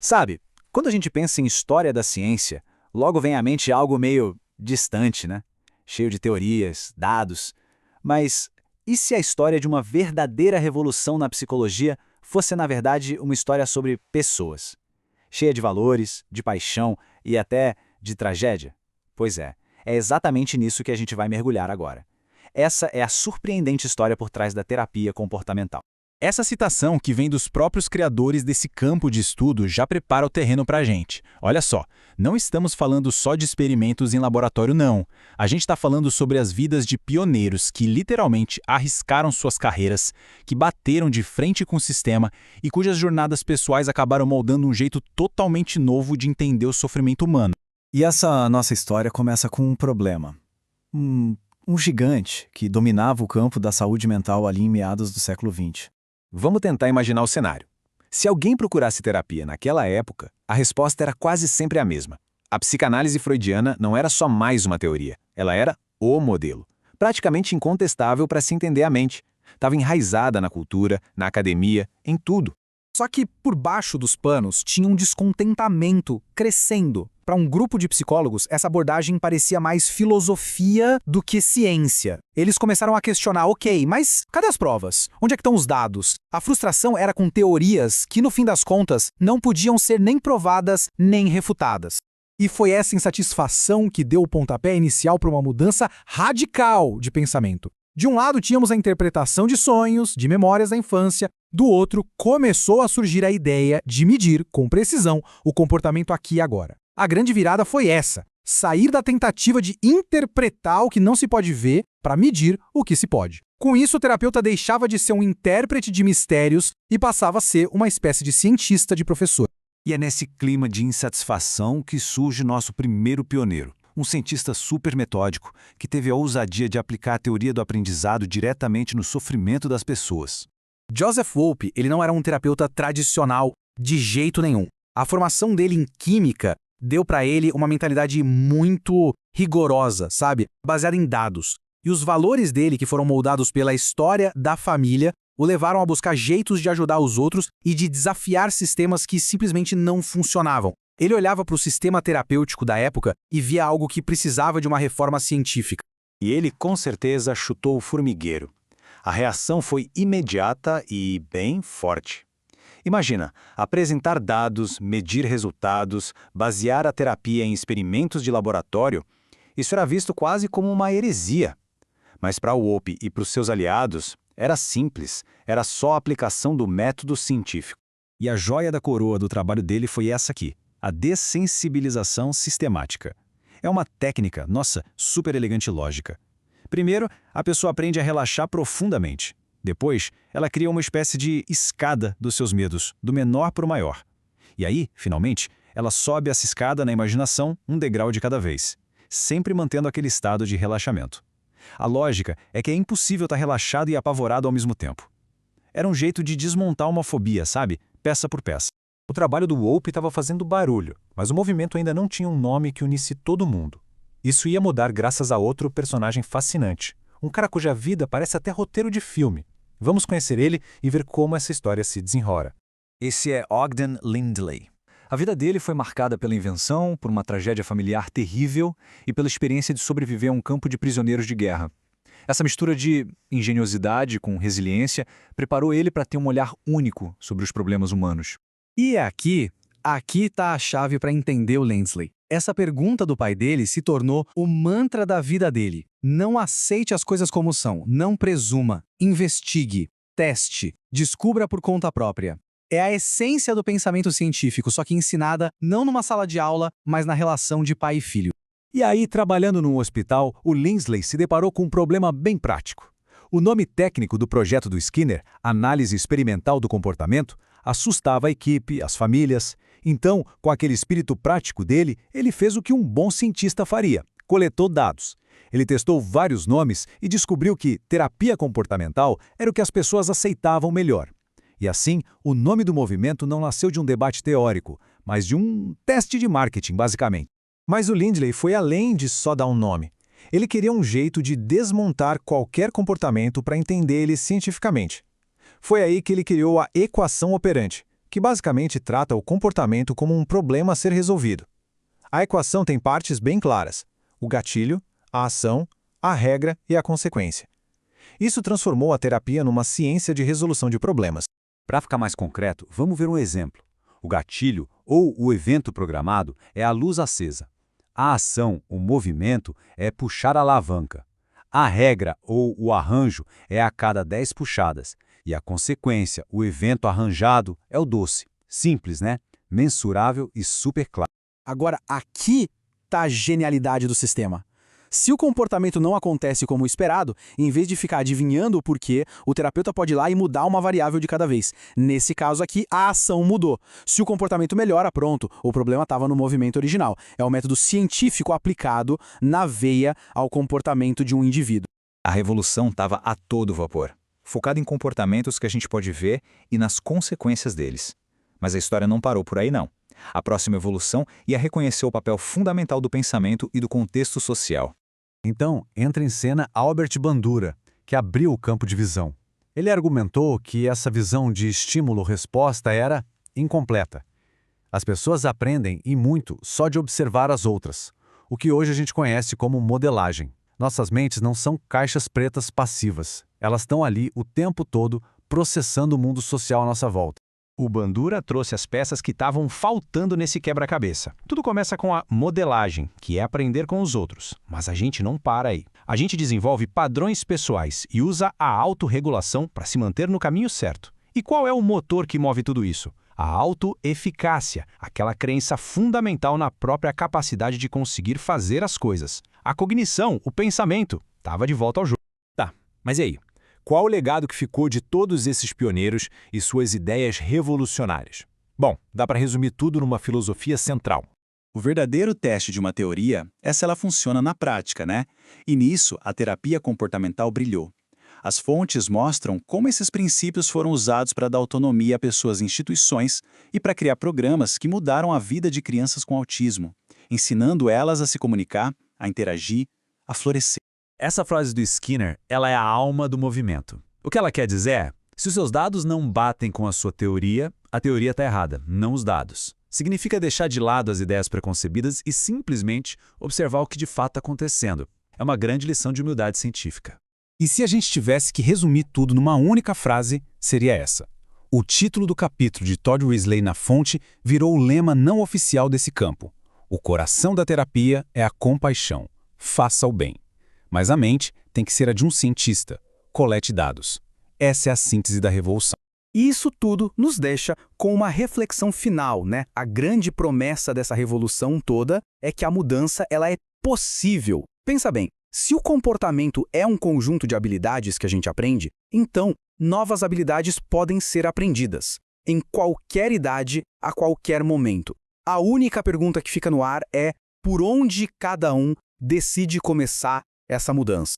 Sabe, quando a gente pensa em história da ciência, logo vem à mente algo meio distante, né? Cheio de teorias, dados. Mas e se a história de uma verdadeira revolução na psicologia fosse, na verdade, uma história sobre pessoas? Cheia de valores, de paixão e até de tragédia? Pois é exatamente nisso que a gente vai mergulhar agora. Essa é a surpreendente história por trás da terapia comportamental. Essa citação, que vem dos próprios criadores desse campo de estudo, já prepara o terreno para a gente. Olha só, não estamos falando só de experimentos em laboratório, não. A gente está falando sobre as vidas de pioneiros que literalmente arriscaram suas carreiras, que bateram de frente com o sistema e cujas jornadas pessoais acabaram moldando um jeito totalmente novo de entender o sofrimento humano. E essa nossa história começa com um problema. Um gigante que dominava o campo da saúde mental ali em meados do século XX. Vamos tentar imaginar o cenário. Se alguém procurasse terapia naquela época, a resposta era quase sempre a mesma. A psicanálise freudiana não era só mais uma teoria, ela era o modelo. Praticamente incontestável para se entender a mente. Estava enraizada na cultura, na academia, em tudo. Só que por baixo dos panos tinha um descontentamento crescendo. Para um grupo de psicólogos, essa abordagem parecia mais filosofia do que ciência. Eles começaram a questionar, ok, mas cadê as provas? Onde é que estão os dados? A frustração era com teorias que, no fim das contas, não podiam ser nem provadas nem refutadas. E foi essa insatisfação que deu o pontapé inicial para uma mudança radical de pensamento. De um lado, tínhamos a interpretação de sonhos, de memórias da infância. Do outro, começou a surgir a ideia de medir, com precisão, o comportamento aqui e agora. A grande virada foi essa: sair da tentativa de interpretar o que não se pode ver para medir o que se pode. Com isso, o terapeuta deixava de ser um intérprete de mistérios e passava a ser uma espécie de cientista de professor. E é nesse clima de insatisfação que surge nosso primeiro pioneiro. Um cientista super metódico que teve a ousadia de aplicar a teoria do aprendizado diretamente no sofrimento das pessoas. Joseph Wolpe, ele não era um terapeuta tradicional de jeito nenhum. A formação dele em química deu para ele uma mentalidade muito rigorosa, sabe? Baseada em dados. E os valores dele, que foram moldados pela história da família, o levaram a buscar jeitos de ajudar os outros e de desafiar sistemas que simplesmente não funcionavam. Ele olhava para o sistema terapêutico da época e via algo que precisava de uma reforma científica. E ele, com certeza, chutou o formigueiro. A reação foi imediata e bem forte. Imagina, apresentar dados, medir resultados, basear a terapia em experimentos de laboratório, isso era visto quase como uma heresia. Mas para Wolpe e para os seus aliados, era simples, era só a aplicação do método científico. E a joia da coroa do trabalho dele foi essa aqui: a dessensibilização sistemática. É uma técnica, nossa, super elegante e lógica. Primeiro, a pessoa aprende a relaxar profundamente. Depois, ela cria uma espécie de escada dos seus medos, do menor para o maior. E aí, finalmente, ela sobe essa escada na imaginação, um degrau de cada vez, sempre mantendo aquele estado de relaxamento. A lógica é que é impossível estar relaxado e apavorado ao mesmo tempo. Era um jeito de desmontar uma fobia, sabe? Peça por peça. O trabalho do Wolpe estava fazendo barulho, mas o movimento ainda não tinha um nome que unisse todo mundo. Isso ia mudar graças a outro personagem fascinante, um cara cuja vida parece até roteiro de filme. Vamos conhecer ele e ver como essa história se desenrola. Esse é Ogden Lindley. A vida dele foi marcada pela invenção, por uma tragédia familiar terrível e pela experiência de sobreviver a um campo de prisioneiros de guerra. Essa mistura de engenhosidade com resiliência preparou ele para ter um olhar único sobre os problemas humanos. E aqui está a chave para entender o Lindley. Essa pergunta do pai dele se tornou o mantra da vida dele. Não aceite as coisas como são, não presuma, investigue, teste, descubra por conta própria. É a essência do pensamento científico, só que ensinada não numa sala de aula, mas na relação de pai e filho. E aí, trabalhando num hospital, o Lindley se deparou com um problema bem prático. O nome técnico do projeto do Skinner, Análise Experimental do Comportamento, assustava a equipe, as famílias. Então, com aquele espírito prático dele, ele fez o que um bom cientista faria: coletou dados. Ele testou vários nomes e descobriu que terapia comportamental era o que as pessoas aceitavam melhor. E assim, o nome do movimento não nasceu de um debate teórico, mas de um teste de marketing, basicamente. Mas o Lindley foi além de só dar um nome. Ele queria um jeito de desmontar qualquer comportamento para entender ele cientificamente. Foi aí que ele criou a equação operante, que basicamente trata o comportamento como um problema a ser resolvido. A equação tem partes bem claras: o gatilho, a ação, a regra e a consequência. Isso transformou a terapia numa ciência de resolução de problemas. Para ficar mais concreto, vamos ver um exemplo. O gatilho, ou o evento programado, é a luz acesa. A ação, o movimento, é puxar a alavanca. A regra, ou o arranjo, é a cada 10 puxadas. E a consequência, o evento arranjado, é o doce. Simples, né? Mensurável e super claro. Agora, aqui está a genialidade do sistema. Se o comportamento não acontece como esperado, em vez de ficar adivinhando o porquê, o terapeuta pode ir lá e mudar uma variável de cada vez. Nesse caso aqui, a ação mudou. Se o comportamento melhora, pronto, o problema estava no movimento original. É o método científico aplicado na veia ao comportamento de um indivíduo. A revolução estava a todo vapor, focada em comportamentos que a gente pode ver e nas consequências deles. Mas a história não parou por aí, não. A próxima evolução ia reconhecer o papel fundamental do pensamento e do contexto social. Então, entra em cena Albert Bandura, que abriu o campo de visão. Ele argumentou que essa visão de estímulo-resposta era incompleta. As pessoas aprendem, e muito, só de observar as outras, o que hoje a gente conhece como modelagem. Nossas mentes não são caixas pretas passivas. Elas estão ali o tempo todo processando o mundo social à nossa volta. O Bandura trouxe as peças que estavam faltando nesse quebra-cabeça. Tudo começa com a modelagem, que é aprender com os outros. Mas a gente não para aí. A gente desenvolve padrões pessoais e usa a autorregulação para se manter no caminho certo. E qual é o motor que move tudo isso? A autoeficácia, aquela crença fundamental na própria capacidade de conseguir fazer as coisas. A cognição, o pensamento, estava de volta ao jogo. Tá, mas e aí? Qual o legado que ficou de todos esses pioneiros e suas ideias revolucionárias? Bom, dá para resumir tudo numa filosofia central. O verdadeiro teste de uma teoria é se ela funciona na prática, né? E nisso, a terapia comportamental brilhou. As fontes mostram como esses princípios foram usados para dar autonomia a pessoas e instituições e para criar programas que mudaram a vida de crianças com autismo, ensinando elas a se comunicar, a interagir, a florescer. Essa frase do Skinner, ela é a alma do movimento. O que ela quer dizer é, se os seus dados não batem com a sua teoria, a teoria está errada, não os dados. Significa deixar de lado as ideias preconcebidas e simplesmente observar o que de fato está acontecendo. É uma grande lição de humildade científica. E se a gente tivesse que resumir tudo numa única frase, seria essa. O título do capítulo de Todd Risley na fonte virou o lema não oficial desse campo. O coração da terapia é a compaixão. Faça o bem. Mas a mente tem que ser a de um cientista. Colete dados. Essa é a síntese da revolução. E isso tudo nos deixa com uma reflexão final, né? A grande promessa dessa revolução toda é que a mudança ela é possível. Pensa bem, se o comportamento é um conjunto de habilidades que a gente aprende, então novas habilidades podem ser aprendidas, em qualquer idade, a qualquer momento. A única pergunta que fica no ar é por onde cada um decide começar essa mudança.